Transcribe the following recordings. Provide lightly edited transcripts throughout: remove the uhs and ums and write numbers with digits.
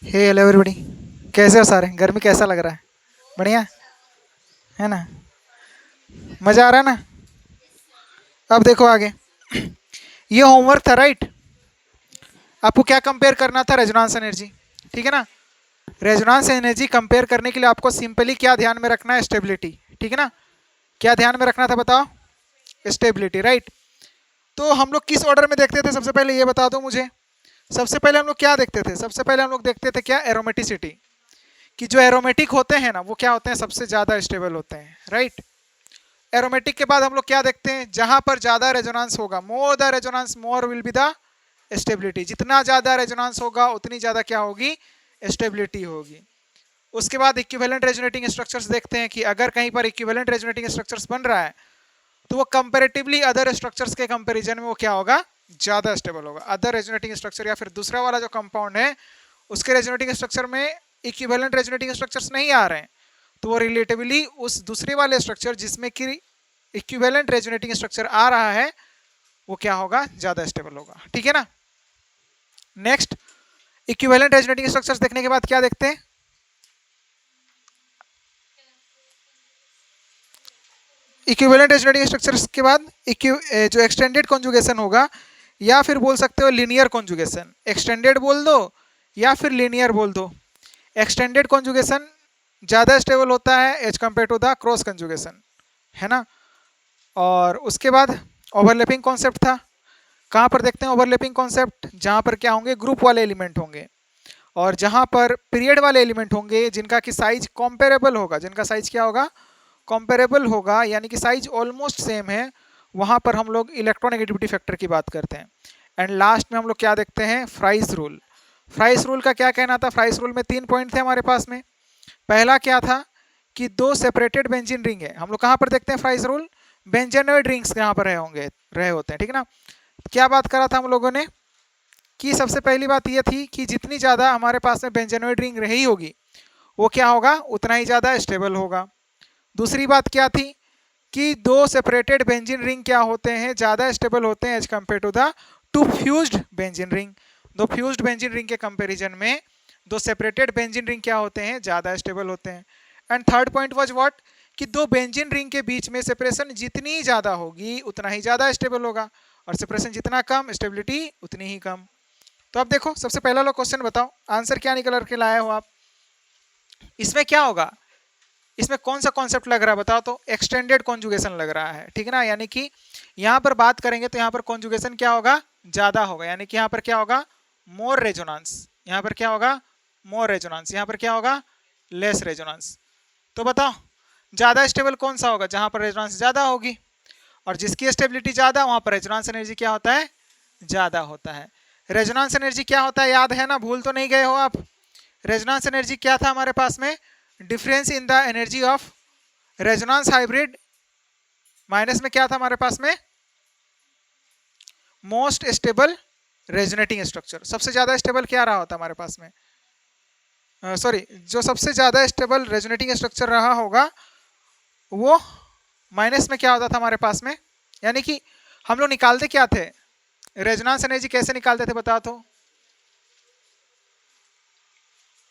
हे hello everybody. कैसे हो सारे? गर्मी कैसा लग रहा है? बढ़िया है ना? मज़ा आ रहा है ना? अब देखो आगे। ये होमवर्क था, राइट? आपको क्या कंपेयर करना था? रेजोनेंस एनर्जी, ठीक है ना? रेजोनेंस एनर्जी कंपेयर करने के लिए आपको सिंपली क्या ध्यान में रखना है? स्टेबिलिटी, ठीक है ना? क्या ध्यान में रखना था बताओ? Stability, right? तो हम लोग किस ऑर्डर में देखते थे? सबसे पहले ये बता दो मुझे। सबसे पहले हम लोग क्या देखते थे? सबसे पहले हम लोग देखते थे क्या? एरोमेटिसिटी। कि जो एरोमेटिक होते हैं ना, वो क्या होते हैं? सबसे ज़्यादा स्टेबल होते हैं, राइट? एरोमेटिक के बाद हम लोग क्या देखते हैं? जहां पर ज्यादा रेजोनेंस होगा, more the resonance more will be the stability. जितना ज्यादा रेजोनेंस होगा उतनी ज्यादा क्या होगी? स्टेबिलिटी होगी। उसके बाद इक्विवेलेंट रेजोनेटिंग स्ट्रक्चर्स देखते हैं कि अगर कहीं पर इक्विवेलेंट रेजोनेटिंग स्ट्रक्चर्स बन रहा है तो वो कंपेरेटिवली अदर स्ट्रक्चर्स के कंपैरिजन में वो क्या होगा? ज्यादा स्टेबल होगा। अदर रेजोनेटिंग स्ट्रक्चर या फिर दूसरा वाला जो कंपाउंड है उसके रेजोनेटिंग स्ट्रक्चर में इक्विवेलेंट रेजोनेटिंग स्ट्रक्चर्स नहीं आ रहे हैं, तो वो रिलेटिवली उस दूसरे वाले स्ट्रक्चर जिसमें कि इक्विवेलेंट रेजोनेटिंग स्ट्रक्चर आ रहा है वो क्या होगा? ज्यादा स्टेबल होगा, ठीक है ना? नेक्स्ट, इक्विवेलेंट रेजोनेटिंग स्ट्रक्चर्स देखने के बाद क्या देखते हैं? इक्विवेलेंट रेजोनेटिंग स्ट्रक्चर्स के बाद जो एक्सटेंडेड कॉन्जुगेशन होगा, या फिर बोल सकते हो लीनियर कॉन्जुगेशन। एक्सटेंडेड बोल दो या फिर लीनियर बोल दो। एक्सटेंडेड कॉन्जुगेशन ज़्यादा स्टेबल होता है as compare to the cross conjugation, है ना? और उसके बाद ओवरलैपिंग कॉन्सेप्ट था। कहाँ पर देखते हैं ओवरलैपिंग कॉन्सेप्ट? जहाँ पर क्या होंगे? ग्रुप वाले एलिमेंट होंगे, और जहाँ पर पीरियड वाले एलिमेंट होंगे जिनका कि साइज कॉम्पेरेबल होगा। जिनका साइज क्या होगा? कॉम्पेरेबल होगा, यानी कि साइज ऑलमोस्ट सेम है। वहाँ पर हम लोग इलेक्ट्रोनेगेटिविटी फैक्टर की बात करते हैं। एंड लास्ट में हम लोग क्या देखते हैं? Fries rule. फ्राइस रूल का क्या कहना था? फ्राइस रूल में 3 पॉइंट थे हमारे पास में। पहला क्या था? कि दो सेपरेटेड बेंजीन रिंग है। हम लोग कहाँ पर देखते हैं फ्राइस रूल? बेंजेनॉइड रिंग्स यहाँ पर रहे होते हैं, ठीक है ना? क्या बात करा था हम लोगों ने? कि सबसे पहली बात यह थी कि जितनी ज़्यादा हमारे पास में बेंजेनॉइड रिंग रही होगी वो क्या होगा? उतना ही ज़्यादा स्टेबल होगा। दूसरी बात क्या थी? कि दो सेपरेटेड बेंजीन रिंग क्या होते हैं? ज़्यादा स्टेबल होते हैं as compare to the two fused benzene ring. दो फ्यूज्ड बेंजीन रिंग के कंपेरिजन में दो सेपरेटेड बेंजीन रिंग क्या होते हैं? ज़्यादा स्टेबल होते हैं। And third point was what? कि दो बेंजीन रिंग के बीच में सेपरेशन जितनी ज़्यादा होगी उतना ही ज़्यादा स्टेबल होगा, और सेपरेशन जितना कम स्टेबिलिटी उतनी ही कम। तो अब देखो, सबसे पहला लो क्वेश्चन बताओ, आंसर क्या निकल के लाए हो आप? इसमें क्या होगा? इसमें कौन सा कॉन्सेप्ट लग रहा है बताओ तो? एक्सटेंडेड कॉन्जुगेशन लग रहा है, ठीक है ना? यानी कि यहाँ पर बात करेंगे तो यहाँ पर कॉन्जुगेशन क्या होगा? ज्यादा होगा। यानी कि यहाँ पर क्या होगा? मोर रेजोनेंस। यहाँ पर क्या होगा? मोर रेजोनेंस। यहाँ पर क्या होगा? Less resonance. तो बताओ, ज्यादा स्टेबल कौन सा होगा? जहां पर रेजोनेंस ज्यादा होगी, और जिसकी स्टेबिलिटी ज्यादा वहां पर रेजोनेंस एनर्जी क्या होता है? ज्यादा होता है। रेजोनेंस एनर्जी क्या होता है? याद है ना? भूल तो नहीं गए हो आप? रेजोनेंस एनर्जी क्या था हमारे पास में? Difference in the energy of resonance hybrid minus में क्या था हमारे पास में? Most stable resonating structure. सबसे ज्यादा स्टेबल क्या रहा होता हमारे पास में? सॉरी, जो सबसे ज्यादा स्टेबल रेजोनेटिंग स्ट्रक्चर रहा होगा वो माइनस में क्या होता था हमारे पास में? यानी कि हम लोग निकालते क्या थे? रेजोनेंस एनर्जी कैसे निकालते थे बताओ तो?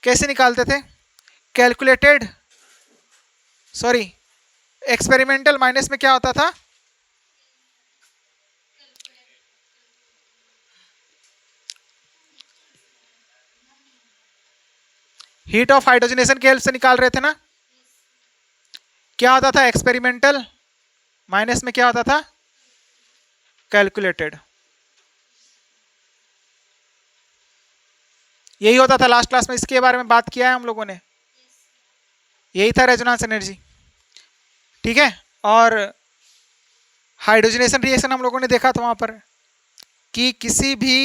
कैसे निकालते थे? कैलकुलेटेड, सॉरी, एक्सपेरिमेंटल माइनस में क्या होता था? हीट ऑफ हाइड्रोजनेशन की हेल्प से निकाल रहे थे ना? क्या होता था? एक्सपेरिमेंटल माइनस में क्या होता था? कैलकुलेटेड। यही होता था लास्ट क्लास में, इसके बारे में बात किया है हम लोगों ने। यही था रेजोनेंस एनर्जी, ठीक है? और हाइड्रोजनेशन रिएक्शन हम लोगों ने देखा था वहां पर कि किसी भी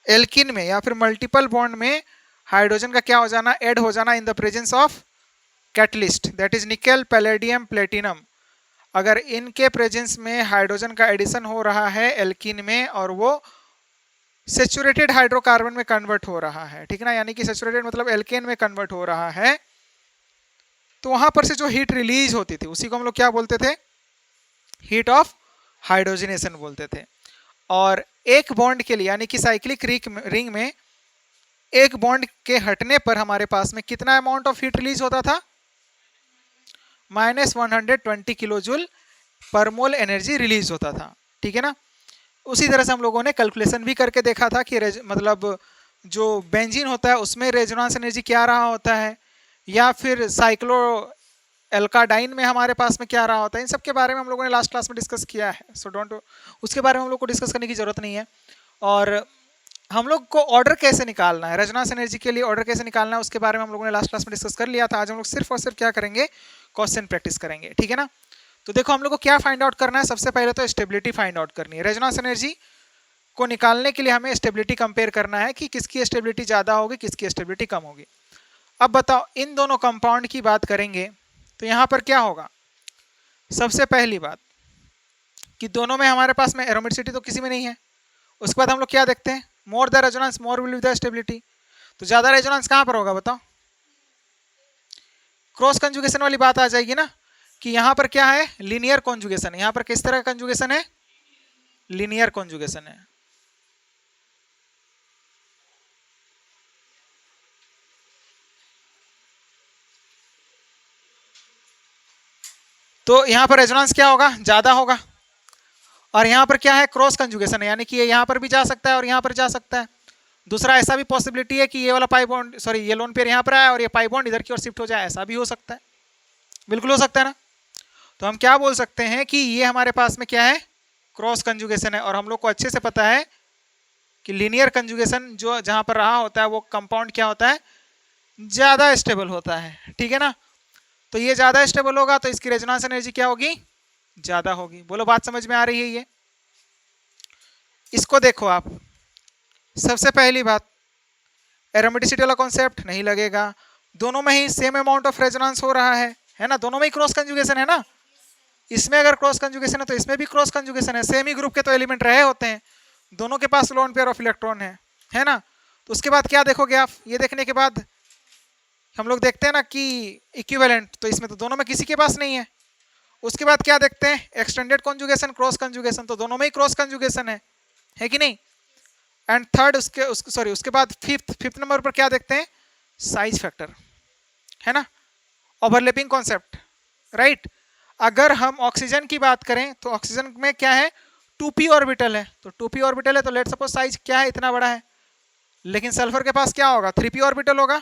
एल्किन में या फिर मल्टीपल बॉन्ड में हाइड्रोजन का क्या हो जाना? ऐड हो जाना in the presence of catalyst, that is nickel, palladium, platinum. अगर इनके प्रेजेंस में हाइड्रोजन का एडिशन हो रहा है एल्किन में और वो सेचुरेटेड हाइड्रोकार्बन में कन्वर्ट हो रहा है, ठीक है ना? यानी कि सेचुरेटेड मतलब एल्केन में कन्वर्ट हो रहा है, तो वहां पर से जो हीट रिलीज होती थी उसी को हम लोग क्या बोलते थे? हीट ऑफ हाइड्रोजनेशन बोलते थे। और एक बॉन्ड के लिए यानी कि साइक्लिक रिंग में एक बॉन्ड के हटने पर हमारे पास में कितना अमाउंट ऑफ हीट रिलीज होता था, -120 किलो जूल पर मोल एनर्जी रिलीज होता था। ठीक है ना। उसी तरह से हम लोगों ने कैलकुलेशन भी करके देखा था कि मतलब जो बेंजीन होता है उसमें रेजोनेंस एनर्जी क्या रहा होता है, या फिर साइक्लो एल्काडाइन में हमारे पास में क्या रहा होता है। इन सब के बारे में हम लोगों ने लास्ट क्लास में डिस्कस किया है, सो डोंट, उसके बारे में हम लोग को डिस्कस करने की जरूरत नहीं है। और हम लोग को ऑर्डर कैसे निकालना है, रेजोनेंस एनर्जी के लिए ऑर्डर कैसे निकालना है, उसके बारे में हम लोगों ने लास्ट क्लास में डिस्कस कर लिया था। आज हम लोग सिर्फ और सिर्फ क्या करेंगे, क्वेश्चन प्रैक्टिस करेंगे। ठीक है ना। तो देखो हम लोग को क्या फाइंड आउट करना है, सबसे पहले तो स्टेबिलिटी फाइंड आउट करनी है। रेजोनेंस एनर्जी को निकालने के लिए हमें स्टेबिलिटी कंपेयर करना है कि किसकी स्टेबिलिटी ज़्यादा होगी, किसकी स्टेबिलिटी कम होगी। अब बताओ, इन दोनों कंपाउंड की बात करेंगे तो यहाँ पर क्या होगा। सबसे पहली बात कि दोनों में हमारे पास में एरोमेटिसिटी तो किसी में नहीं है। उसके बाद हम लोग क्या देखते हैं, more the resonance more will be the stability. तो ज़्यादा रेजोनेंस कहाँ पर होगा बताओ, क्रॉस कंजुगेशन वाली बात आ जाएगी ना, कि यहाँ पर क्या है, लीनियर कॉन्जुगेशन। यहाँ पर किस तरह का कंजुगेशन है, लीनियर कॉन्जुगेशन है। तो यहाँ पर रेजोनेंस क्या होगा, ज्यादा होगा। और यहाँ पर क्या है, क्रॉस कंजुगेशन है, यानी कि ये यहाँ पर भी जा सकता है और यहाँ पर जा सकता है। दूसरा ऐसा भी पॉसिबिलिटी है कि ये वाला पाई बॉन्ड, सॉरी ये लोन पेयर यहाँ पर आए और ये पाई बॉन्ड इधर की ओर शिफ्ट हो जाए, ऐसा भी हो सकता है, बिल्कुल हो सकता है ना। तो हम क्या बोल सकते हैं कि ये हमारे पास में क्या है, क्रॉस कंजुगेशन है। और हम लोग को अच्छे से पता है कि लीनियर कंजुगेशन जो जहाँ पर रहा होता है वो कंपाउंड क्या होता है, ज़्यादा स्टेबल होता है। ठीक है ना। तो ये ज़्यादा स्टेबल होगा तो इसकी रेजोनेंस एनर्जी क्या होगी, ज़्यादा होगी। बोलो बात समझ में आ रही है ये। इसको देखो आप, सबसे पहली बात एरोमेटिसिटी वाला कॉन्सेप्ट नहीं लगेगा, दोनों में ही सेम अमाउंट ऑफ रेजोनेंस हो रहा है ना, दोनों में ही क्रॉस कंजुगेशन है ना। इसमें अगर क्रॉस कंजुगेशन है तो इसमें भी क्रॉस कंजुगेशन है, सेम ही ग्रुप के तो एलिमेंट रहे होते हैं, दोनों के पास लोन पेयर ऑफ इलेक्ट्रॉन है ना। तो उसके बाद क्या देखोगे आप, ये देखने के बाद हम लोग देखते हैं ना कि इक्विवेलेंट, तो इसमें तो दोनों में किसी के पास नहीं है। उसके बाद क्या देखते हैं, एक्सटेंडेड कॉन्जुगेशन, क्रॉस कंजुगेशन, तो दोनों में ही क्रॉस कंजुगेशन है कि नहीं। एंड थर्ड उसके बाद फिफ्थ नंबर पर क्या देखते हैं, साइज फैक्टर, है ना, ओवरलैपिंग कॉन्सेप्ट, राइट। अगर हम ऑक्सीजन की बात करें तो ऑक्सीजन में क्या है, 2p ऑर्बिटल है, तो 2p ऑर्बिटल है तो लेट सपोज साइज क्या है, इतना बड़ा है। लेकिन सल्फर के पास क्या होगा, 3p ऑर्बिटल होगा,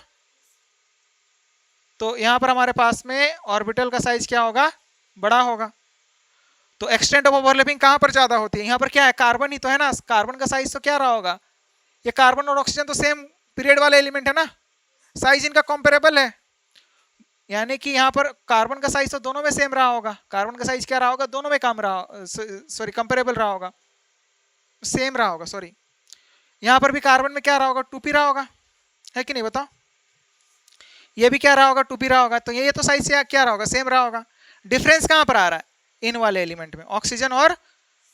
तो यहाँ पर हमारे पास में ऑर्बिटल का साइज क्या होगा, बड़ा होगा। तो एक्सटेंट ऑफ ओवरलैपिंग कहाँ पर ज़्यादा होती है, यहाँ पर क्या है, कार्बन ही तो है ना, कार्बन का साइज तो क्या रहा होगा, ये कार्बन और ऑक्सीजन तो सेम पीरियड वाले एलिमेंट है ना, साइज इनका कंपेरेबल है। यानी कि यहाँ पर कार्बन का साइज तो दोनों में सेम रहा होगा, कार्बन का साइज क्या रहा होगा, दोनों में कम रहा, सॉरी कंपेरेबल रहा होगा, सेम रहा होगा, सॉरी। यहाँ पर भी कार्बन में क्या रहा होगा, 2p रहा होगा, है कि नहीं बताओ। ये भी क्या रहा होगा, 2p रहा होगा, तो ये तो साइज से क्या रहा होगा, सेम रहा होगा। डिफरेंस कहाँ पर आ रहा है, इन वाले एलिमेंट में, ऑक्सीजन और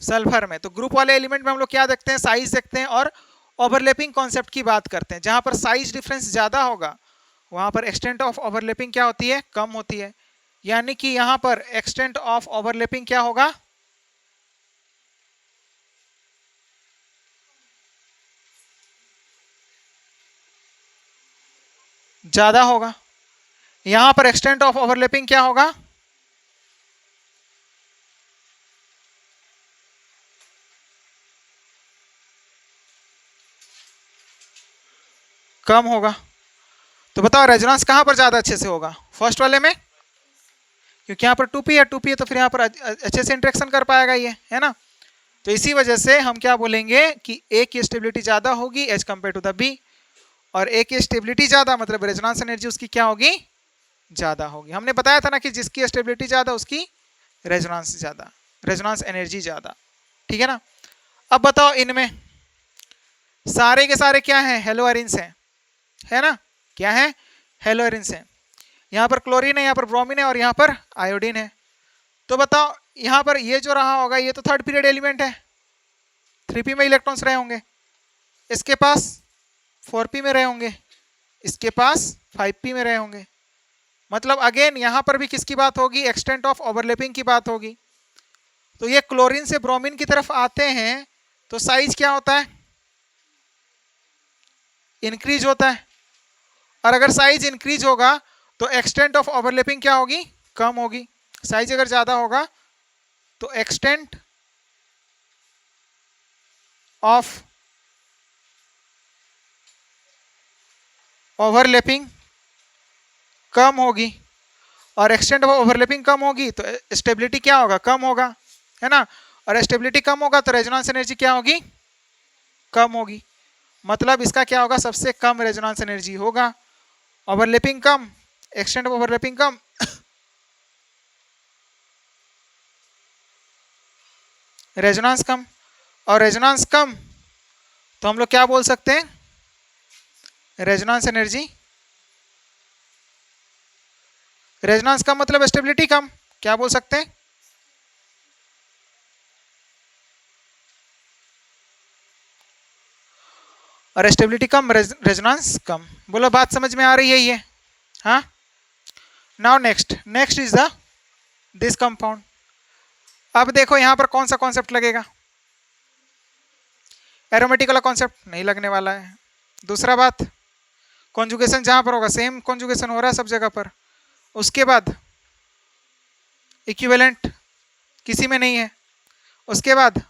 सल्फर में। तो ग्रुप वाले एलिमेंट में हम लोग क्या देखते हैं, साइज देखते हैं और ओवरलैपिंग कॉन्सेप्ट की बात करते हैं। जहाँ पर साइज डिफरेंस ज़्यादा होगा वहाँ पर एक्सटेंट ऑफ ओवरलैपिंग क्या होती है, कम होती है। यानी कि यहाँ पर एक्सटेंट ऑफ ओवरलैपिंग क्या होगा, ज़्यादा होगा। यहाँ पर एक्सटेंट ऑफ ओवरलैपिंग क्या होगा, कम होगा। तो बताओ रेजोनेंस कहाँ पर ज़्यादा अच्छे से होगा, फर्स्ट वाले में, क्योंकि यहाँ पर 2p है तो फिर यहाँ पर अच्छे से इंटरेक्शन कर पाएगा ये, है ना। तो इसी वजह से हम क्या बोलेंगे कि ए की स्टेबिलिटी ज़्यादा होगी as compare to the B, और ए की स्टेबिलिटी ज़्यादा मतलब रेजोनेंस एनर्जी उसकी क्या होगी, ज़्यादा होगी। हमने बताया था ना कि जिसकी स्टेबिलिटी ज़्यादा उसकी रेजोनेंस ज़्यादा, रेजोनेंस एनर्जी ज़्यादा। ठीक है ना। अब बताओ इनमें सारे के सारे क्या हैं, हेलो एरिन्स हैं, है ना, क्या है, हेलो एरिन्स हैं। यहाँ पर क्लोरीन है, यहाँ पर ब्रोमीन है और यहाँ पर आयोडीन है। तो बताओ यहाँ पर ये जो रहा होगा ये तो थर्ड पीरियड एलिमेंट है, 3p में इलेक्ट्रॉन्स रहे होंगे, इसके पास 4p में रहे होंगे, इसके पास 5p में रहे होंगे। मतलब अगेन यहाँ पर भी किसकी बात होगी, एक्सटेंट ऑफ ओवरलैपिंग की बात होगी। तो ये क्लोरीन से ब्रोमीन की तरफ आते हैं तो साइज क्या होता है, इंक्रीज होता है, और अगर साइज इंक्रीज होगा तो एक्सटेंट ऑफ ओवरलैपिंग क्या होगी, कम होगी। साइज अगर ज्यादा होगा तो एक्सटेंट ऑफ ओवरलैपिंग कम होगी, और एक्सटेंट ऑफ ओवरलैपिंग कम होगी तो स्टेबिलिटी क्या होगा, कम होगा, है ना। और स्टेबिलिटी कम होगा तो रेजोनेंस एनर्जी क्या होगी, कम होगी। मतलब इसका क्या होगा, सबसे कम रेजोनेंस एनर्जी होगा। ओवरलैपिंग कम, एक्सटेंट ऑफ ओवरलैपिंग कम, रेजोनेंस कम, और रेजोनेंस कम तो हम लोग क्या बोल सकते हैं, रेजोनेंस एनर्जी। रेजोनेंस कम मतलब स्टेबिलिटी कम, क्या बोल सकते हैं, और स्टेबिलिटी कम, रेजोनेंस कम। बोलो बात समझ में आ रही है ये, हाँ। Now next is the this compound. अब देखो यहां पर कौन सा कॉन्सेप्ट लगेगा, एरोमेटिक वाला कॉन्सेप्ट नहीं लगने वाला है। दूसरा बात, कॉन्जुगेशन जहां पर होगा सेम कॉन्जुगेशन हो रहा है सब जगह पर। उसके बाद इक्विवेलेंट किसी में नहीं है। उसके बाद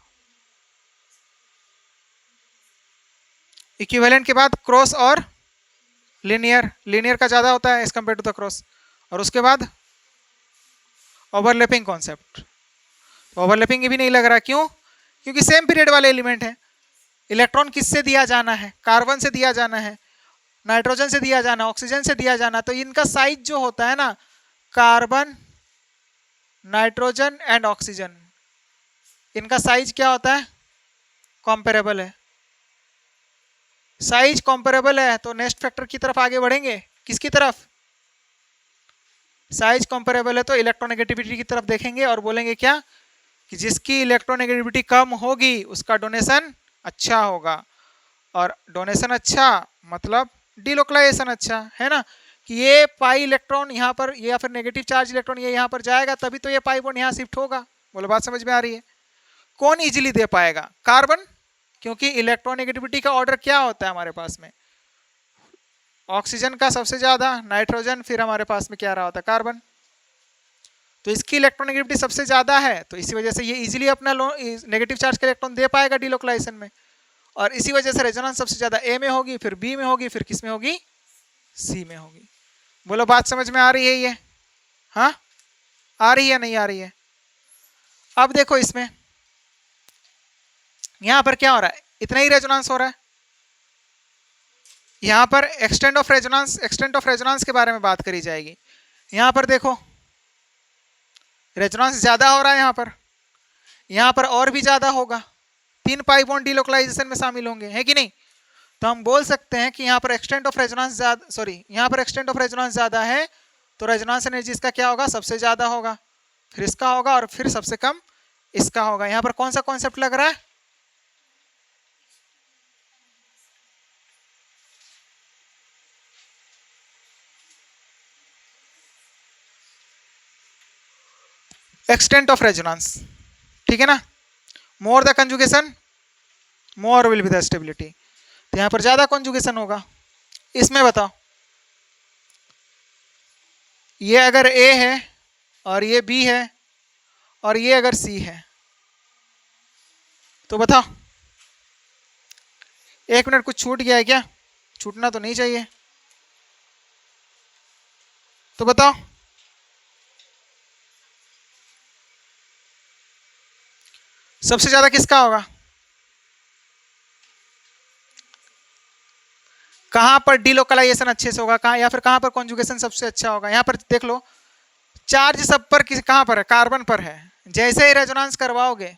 इक्विवेलेंट के बाद क्रॉस और लीनियर का ज्यादा होता है as compare to the cross. और उसके बाद ओवरलैपिंग कॉन्सेप्ट, ओवरलैपिंग भी नहीं लग रहा, क्यों, क्योंकि सेम पीरियड वाले एलिमेंट है। इलेक्ट्रॉन किससे दिया जाना है, कार्बन से दिया जाना है, नाइट्रोजन से दिया जाना, ऑक्सीजन से दिया जाना। तो इनका साइज जो होता है ना, कार्बन, नाइट्रोजन एंड ऑक्सीजन, इनका साइज क्या होता है, कॉम्पेरेबल है। साइज कॉम्पेरेबल है तो नेक्स्ट फैक्टर की तरफ आगे बढ़ेंगे, किसकी तरफ, साइज कॉम्पेरेबल है तो इलेक्ट्रोनेगेटिविटी की तरफ देखेंगे और बोलेंगे क्या, कि जिसकी इलेक्ट्रोनेगेटिविटी कम होगी उसका डोनेशन अच्छा होगा। और डोनेशन अच्छा मतलब डिलोकलाइजेशन अच्छा, है ना, कि ये पाई इलेक्ट्रॉन यहाँ पर, या फिर नेगेटिव चार्ज इलेक्ट्रॉन ये यहाँ पर जाएगा तभी तो ये पाई बॉन्ड यहाँ शिफ्ट होगा। बोलो बात समझ में आ रही है। कौन इजीली दे पाएगा, कार्बन, क्योंकि इलेक्ट्रोनेगेटिविटी का ऑर्डर क्या होता है हमारे पास में, ऑक्सीजन का सबसे ज्यादा, नाइट्रोजन, फिर हमारे पास में क्या रहा होता है, कार्बन। तो इसकी इलेक्ट्रोनेगेटिविटी सबसे ज्यादा है तो इसी वजह से ये इजीली अपना नेगेटिव चार्ज का इलेक्ट्रॉन दे पाएगा डिलोकलाइजेशन में। और इसी वजह से रेजोनेंस सबसे ज्यादा ए में होगी, फिर बी में होगी, फिर किस में होगी, सी में होगी। बोलो बात समझ में आ रही है ये, हाँ, आ रही है नहीं आ रही है। अब देखो इसमें यहां पर क्या हो रहा है, इतना ही रेजोनेंस हो रहा है। यहां पर एक्सटेंट ऑफ रेजोनेंस के बारे में बात करी जाएगी। यहां पर देखो रेजोनेंस ज्यादा हो रहा है, यहां पर और भी ज्यादा होगा, 3 पाई बॉन्ड डिलोकलाइजेशन में शामिल होंगे, है कि नहीं। तो हम बोल सकते हैं कि यहाँ पर एक्सटेंट ऑफ रेजोनेंस ज्यादा, यहाँ पर एक्सटेंट ऑफ रेजोनेंस ज्यादा है तो रेजोनेंस एनर्जी इसका क्या होगा, सबसे ज्यादा होगा, फिर इसका होगा, और फिर सबसे कम इसका होगा। यहाँ पर कौन सा कॉन्सेप्ट लग रहा है, एक्सटेंट ऑफ रेजोनेंस, ठीक है ना। More the conjugation more will be the stability, तो यहां पर ज्यादा कंजुगेशन होगा। इसमें बताओ, ये अगर ए है और ये बी है और ये अगर सी है तो बताओ, 1 मिनट कुछ छूट गया है क्या, छूटना तो नहीं चाहिए, तो बताओ सबसे ज्यादा किसका होगा, कहां पर डिलोकलाइजेशन अच्छे से होगा, कहां, या फिर कहां पर कॉन्जुगेशन सबसे अच्छा होगा। यहां पर देख लो चार्ज सब पर कहां पर है, कार्बन पर है। जैसे ही रेजोनेंस करवाओगे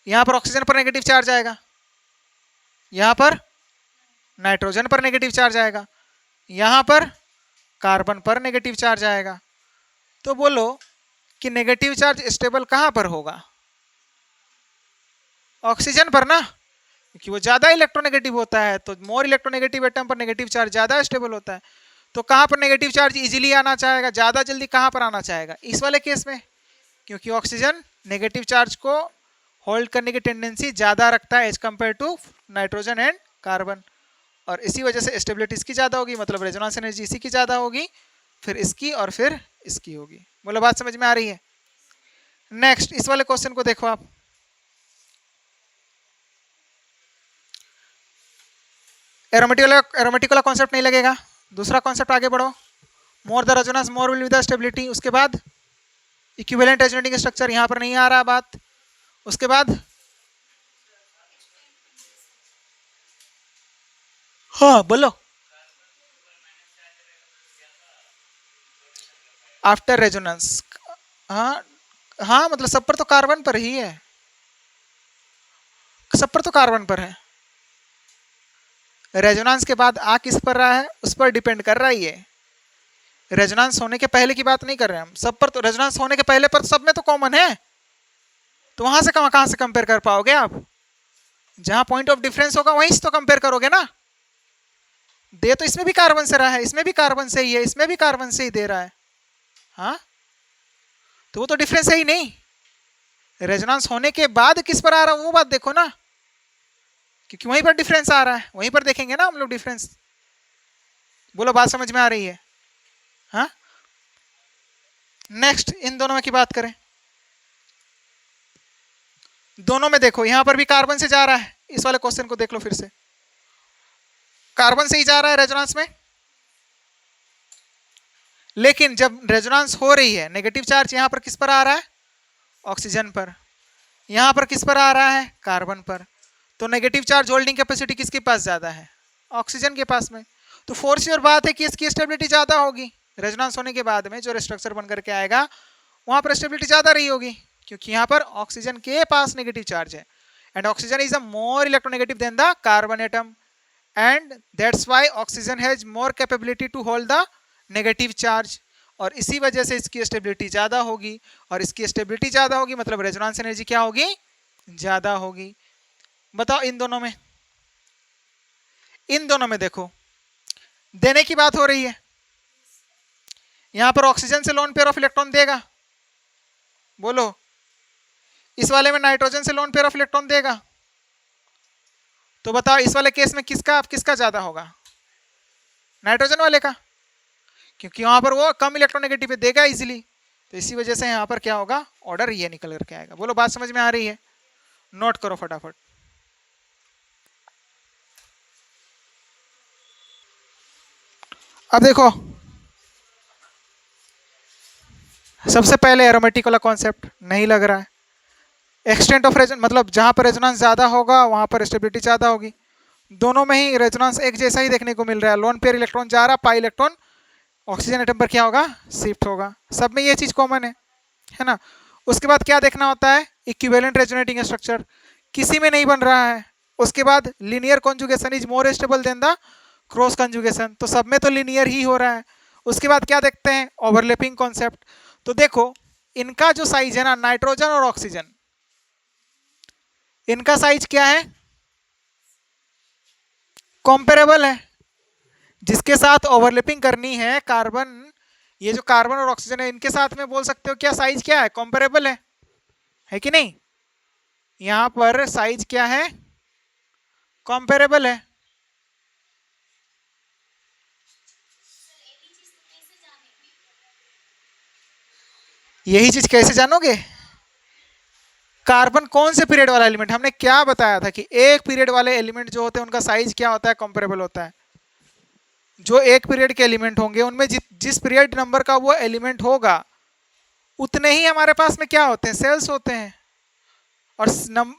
यहां पर ऑक्सीजन पर नेगेटिव चार्ज आएगा, यहां पर नाइट्रोजन पर नेगेटिव चार्ज आएगा, यहां पर कार्बन पर नेगेटिव चार्ज आएगा। तो बोलो कि नेगेटिव चार्ज स्टेबल कहां पर होगा, ऑक्सीजन पर ना, क्योंकि वो ज्यादा इलेक्ट्रोनेगेटिव होता है। तो मोर इलेक्ट्रोनेगेटिव एटम पर नेगेटिव चार्ज ज्यादा स्टेबल होता है। तो कहां पर नेगेटिव चार्ज इजीली आना चाहेगा, ज्यादा जल्दी कहां पर आना चाहेगा, इस वाले केस में, क्योंकि ऑक्सीजन नेगेटिव चार्ज को होल्ड करने की टेंडेंसी ज्यादा रखता है as compare to nitrogen and carbon, और इसी वजह से स्टेबिलिटी इसकी ज़्यादा होगी, मतलब रेजोनेंस एनर्जी इसी की ज़्यादा होगी, फिर इसकी और फिर इसकी होगी। बोलो बात समझ में आ रही है? नेक्स्ट इस वाले क्वेश्चन को देखो आप, एरोमेटिक वाला कॉन्सेप्ट नहीं लगेगा, दूसरा कॉन्सेप्ट आगे बढ़ो, more the resonance more will be the stability. उसके बाद इक्विवेलेंट रेजोनेटिंग स्ट्रक्चर, यहाँ पर नहीं आ रहा बात। उसके बाद हाँ बोलो, आफ्टर रेजोनेंस, हाँ हाँ मतलब सब पर तो कार्बन पर ही है, सब पर तो कार्बन पर है। रेजोनेंस के बाद आ किस पर रहा है उस पर डिपेंड कर रहा है ये, रेजोनेंस होने के पहले की बात नहीं कर रहे हैं हम, सब पर तो रेजोनेंस होने के पहले पर सब में तो कॉमन है, तो वहां से कहां से कंपेयर कर पाओगे आप? जहां पॉइंट ऑफ डिफरेंस होगा वहीं से तो कंपेयर करोगे ना। दे तो इसमें भी कार्बन से रहा है, इसमें भी कार्बन से ही है, इसमें भी कार्बन से ही दे रहा है, हाँ तो वो तो डिफरेंस है ही नहीं। रेजोनेंस होने के बाद किस पर आ रहा है वो बात देखो ना, क्योंकि वहीं पर डिफरेंस आ रहा है, वहीं पर देखेंगे ना हम लोग डिफरेंस। बोलो बात समझ में आ रही है? हाँ नेक्स्ट इन दोनों में की बात करें, दोनों में देखो यहां पर भी कार्बन से जा रहा है, इस वाले क्वेश्चन को देख लो फिर से, कार्बन से ही जा रहा है रेजोनेंस में, लेकिन जब रेजोनेंस हो रही है नेगेटिव चार्ज यहां पर किस पर आ रहा है? ऑक्सीजन पर। यहां पर किस पर आ रहा है? कार्बन पर। तो नेगेटिव चार्ज होल्डिंग कैपेसिटी किसके पास ज़्यादा है? ऑक्सीजन के पास में। तो फोर्स श्योर बात है कि इसकी स्टेबिलिटी ज़्यादा होगी, रेजोनेंस होने के बाद में जो स्ट्रक्चर बन करके आएगा वहां पर स्टेबिलिटी ज़्यादा रही होगी, क्योंकि यहाँ पर ऑक्सीजन के पास नेगेटिव चार्ज है, and oxygen is a more electronegative than the carbon atom, and that's why oxygen has more capability to hold the negative charge, और इसी वजह से इसकी स्टेबिलिटी ज़्यादा होगी, और इसकी स्टेबिलिटी ज़्यादा होगी मतलब रेजोनेंस एनर्जी क्या होगी? ज़्यादा होगी। बताओ इन दोनों में, इन दोनों में देखो देने की बात हो रही है, यहां पर ऑक्सीजन से लोन पेयर ऑफ इलेक्ट्रॉन देगा, बोलो इस वाले में नाइट्रोजन से लोन पेयर ऑफ इलेक्ट्रॉन देगा, तो बताओ इस वाले केस में किसका ज्यादा होगा? नाइट्रोजन वाले का, क्योंकि वहां पर वो कम इलेक्ट्रोनेगेटिव देगा इजीली, तो इसी वजह से यहां पर क्या होगा? ऑर्डर ये निकल करके आएगा। बोलो बात समझ में आ रही है? नोट करो फटाफट। अब देखो सबसे पहले एरोमेटिक वाला कॉन्सेप्ट नहीं लग रहा है, एक्सटेंट ऑफ रेजोनेंस मतलब जहां पर रेजोनेंस ज़्यादा होगा वहां पर स्टेबिलिटी ज़्यादा होगी, दोनों में ही रेजोनेंस एक जैसा ही देखने को मिल रहा है, लोन पेयर इलेक्ट्रॉन जा रहा, पाई इलेक्ट्रॉन ऑक्सीजन एटम पर क्या होगा? शिफ्ट होगा, सब में ये चीज़ कॉमन है ना। उसके बाद क्या देखना होता है? इक्विवेलेंट रेजोनेटिंग स्ट्रक्चर, किसी में नहीं बन रहा है। उसके बाद linear conjugation is more stable then the cross conjugation, तो सब में तो लीनियर ही हो रहा है। उसके बाद क्या देखते हैं? Overlapping concept. तो देखो इनका जो साइज है ना, नाइट्रोजन और ऑक्सीजन, इनका साइज क्या है? कॉम्पेरेबल है। जिसके साथ ओवरलैपिंग करनी है कार्बन, ये जो कार्बन और ऑक्सीजन है इनके साथ में बोल सकते हो क्या साइज क्या है? कॉम्पेरेबल है कि नहीं? यहां पर साइज क्या है? कॉम्पेरेबल है। यही चीज कैसे जानोगे? कार्बन कौन से पीरियड वाला एलिमेंट, हमने क्या बताया था कि एक पीरियड वाले एलिमेंट जो होते हैं उनका साइज क्या होता है? कंपेरेबल होता है। जो एक पीरियड के एलिमेंट होंगे उनमें जिस पीरियड नंबर का वो एलिमेंट होगा उतने ही हमारे पास में क्या होते हैं? सेल्स होते हैं, और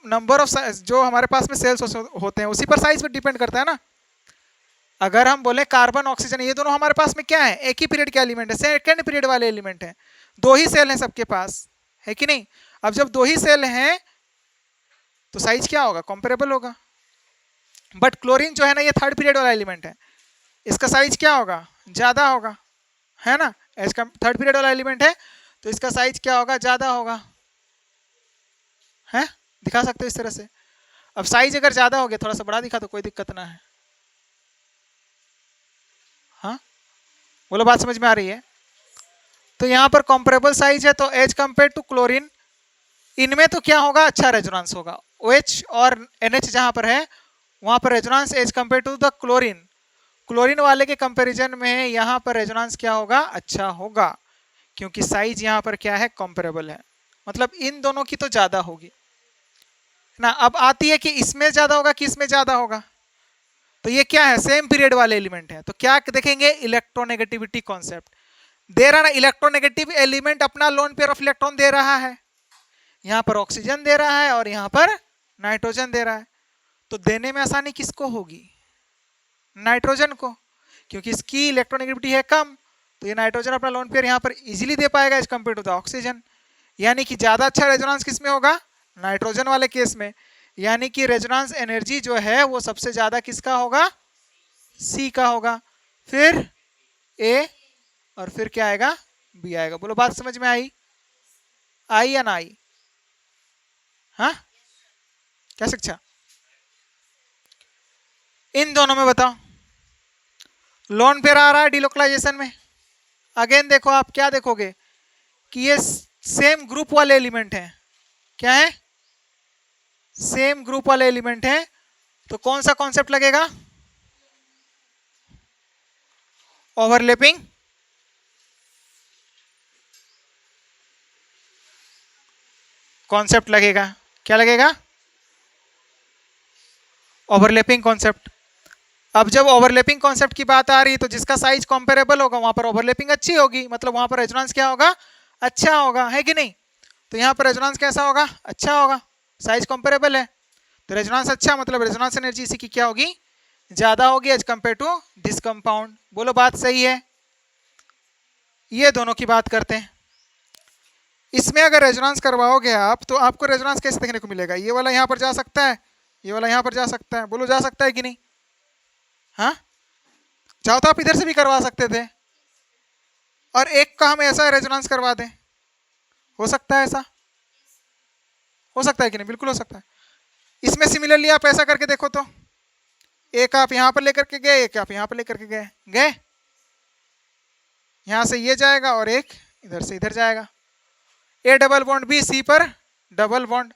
नंबर ऑफ जो हमारे पास में सेल्स होते हैं उसी पर साइज पर डिपेंड करता है ना। अगर हम बोले कार्बन ऑक्सीजन ये दोनों हमारे पास में क्या है? एक ही पीरियड के एलिमेंट है, सेकेंड पीरियड वाले एलिमेंट है, दो ही सेल हैं सबके पास, है कि नहीं? अब जब दो ही सेल हैं तो साइज क्या होगा? कंपेरेबल होगा। बट क्लोरीन जो है ना ये थर्ड पीरियड वाला एलिमेंट है, इसका साइज क्या होगा? ज़्यादा होगा, है ना। इसका थर्ड पीरियड वाला एलिमेंट है तो इसका साइज क्या होगा? ज़्यादा होगा, है। दिखा सकते हो इस तरह से। अब साइज अगर ज़्यादा हो गया, थोड़ा सा बड़ा दिखा तो कोई दिक्कत ना है। हाँ बोलो बात समझ में आ रही है? तो यहाँ पर कंपेरेबल साइज है, तो एज कंपेयर टू क्लोरीन इनमें तो क्या होगा? अच्छा रेजोनेंस होगा। OH और NH जहाँ पर है वहां पर resonance as compare to the chlorine, chlorine वाले के कंपैरिजन में यहाँ पर रेजोनेंस क्या होगा, अच्छा होगा, क्योंकि साइज यहाँ पर क्या है, कंपेरेबल है, मतलब इन दोनों की तो ज्यादा होगी ना। अब आती है कि इसमें ज्यादा होगा कि इसमें ज्यादा होगा, तो ये क्या है, सेम पीरियड वाले एलिमेंट है, तो क्या देखेंगे, इलेक्ट्रोनेगेटिविटी कॉन्सेप्ट दे रहा ना, इलेक्ट्रोनेगेटिव एलिमेंट अपना लोन पेयर ऑफ इलेक्ट्रॉन दे रहा है, यहाँ पर ऑक्सीजन दे रहा है और यहाँ पर नाइट्रोजन दे रहा है, तो देने में आसानी किसको होगी, नाइट्रोजन को, क्योंकि इसकी इलेक्ट्रोनेगेटिविटी है कम, तो ये नाइट्रोजन अपना लोन पेयर यहाँ पर इजीली दे पाएगा as compare to the oxygen, यानी कि ज्यादा अच्छा रेजोनेंस किस में होगा, नाइट्रोजन वाले केस में, यानी कि रेजोनेंस एनर्जी जो है वो सबसे ज्यादा किसका होगा, सी का होगा, फिर ए और फिर क्या आएगा, बी आएगा। बोलो बात समझ में आई, आई या ना आई, हाँ क्या शिक्षा, इन दोनों में बताओ, लोन पेयर आ रहा है डिलोकलाइजेशन में, अगेन देखो आप क्या देखोगे कि ये सेम ग्रुप वाले एलिमेंट हैं, क्या है, सेम ग्रुप वाले एलिमेंट हैं, तो कौन सा कॉन्सेप्ट लगेगा, ओवरलैपिंग कॉन्सेप्ट लगेगा, क्या लगेगा, ओवरलैपिंग कॉन्सेप्ट। अब जब ओवरलैपिंग कॉन्सेप्ट की बात आ रही है तो जिसका साइज कंपेरेबल होगा वहां पर ओवरलैपिंग अच्छी होगी, मतलब वहां पर रेजोनेंस क्या होगा, अच्छा होगा, है कि नहीं, तो यहाँ पर रेजोनेंस कैसा होगा, अच्छा होगा, साइज कंपेरेबल है, तो रेजोनेंस अच्छा, मतलब रेजोनेंस एनर्जी इसी की क्या होगी, ज्यादा होगी as compare to this compound. बोलो बात सही है, ये दोनों की बात करते हैं। इसमें अगर रेजोनेंस करवाओगे आप तो आपको रेजोनेंस कैसे देखने को मिलेगा, ये वाला यहाँ पर जा सकता है, ये वाला यहाँ पर जा सकता है, बोलो जा सकता है कि नहीं, हाँ चाहो तो आप इधर से भी करवा सकते थे और एक का हम ऐसा रेजोनेंस करवा दें, हो सकता है ऐसा, हो सकता है कि नहीं, बिल्कुल हो सकता है। इसमें सिमिलरली आप ऐसा करके देखो तो, एक आप यहाँ पर लेकर के गए, एक आप यहाँ पर लेकर के गए, यहाँ से ये जाएगा और एक इधर से इधर जाएगा, A double bond B C पर double bond,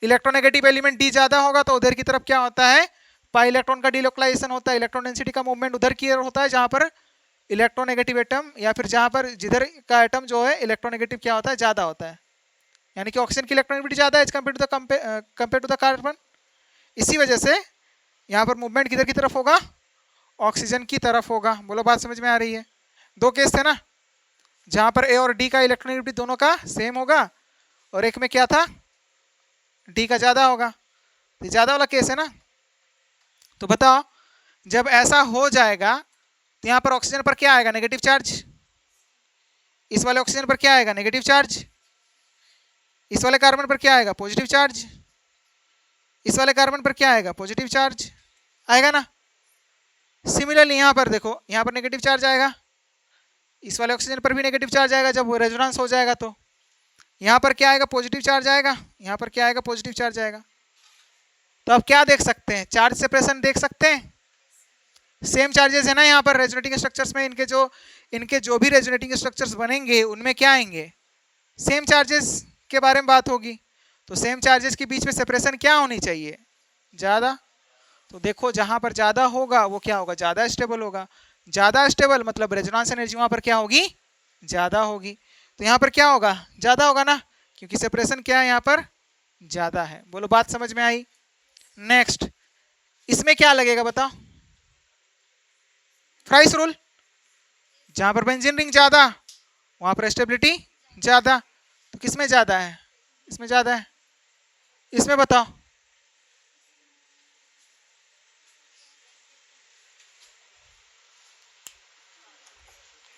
electronegative element D ज्यादा होगा तो उधर की तरफ क्या होता है, पाई इलेक्ट्रॉन का डिलोकलाइजेशन होता है, इलेक्ट्रॉन डेंसिटी का मूवमेंट उधर की ओर होता है जहां पर इलेक्ट्रोनेगेटिव एटम, या फिर जहां पर जिधर का एटम जो है इलेक्ट्रोनेगेटिव क्या होता है, ज्यादा होता है, यानी कि ऑक्सीजन की इलेक्ट्रोनेगेटिविटी ज्यादा है as compare to the carbon, इसी वजह से यहाँ पर मूवमेंट किधर की तरफ होगा, ऑक्सीजन की तरफ होगा। बोलो बात समझ में आ रही है, दो केस थे ना, जहां पर ए और डी का इलेक्ट्रोनेगेटिविटी दोनों का सेम होगा और एक में क्या था, डी का ज्यादा होगा, तो ज्यादा वाला केस है ना। तो बताओ जब ऐसा हो जाएगा तो यहाँ पर ऑक्सीजन पर क्या आएगा, नेगेटिव चार्ज, इस वाले ऑक्सीजन पर क्या आएगा, नेगेटिव चार्ज, इस वाले कार्बन पर क्या आएगा, पॉजिटिव चार्ज, इस वाले कार्बन पर क्या आएगा, पॉजिटिव चार्ज आएगा ना। सिमिलरली यहाँ पर देखो, यहाँ पर नेगेटिव चार्ज आएगा, इस वाले ऑक्सीजन पर भी नेगेटिव चार्ज आएगा जब वो रेजोनेंस हो जाएगा, तो यहाँ पर क्या आएगा, पॉजिटिव चार्ज आएगा, यहाँ पर क्या आएगा, पॉजिटिव चार्ज आएगा। तो अब क्या देख सकते हैं, चार्ज सेपरेशन देख सकते हैं, सेम चार्जेस है ना यहाँ पर रेजोनेटिंग स्ट्रक्चर्स में, इनके जो भी रेजोनेटिंग स्ट्रक्चर्स बनेंगे उनमें क्या आएंगे, सेम चार्जेस के बारे में बात होगी, तो सेम चार्जेस के बीच में सेपरेशन क्या होनी चाहिए, ज़्यादा। तो देखो जहाँ पर ज़्यादा होगा वो क्या होगा, ज़्यादा स्टेबल होगा, ज़्यादा स्टेबल मतलब रेजोनेंस एनर्जी वहाँ पर क्या होगी, ज़्यादा होगी, तो यहाँ पर क्या होगा, ज़्यादा होगा ना, क्योंकि सेपरेशन क्या है यहाँ पर ज़्यादा है। बोलो बात समझ में आई। नेक्स्ट इसमें क्या लगेगा बताओ, फ्राइस रूल, जहां पर बेंजीन रिंग ज्यादा वहां पर स्टेबिलिटी ज्यादा, तो किसमें ज्यादा है, इसमें ज्यादा है, इसमें बताओ,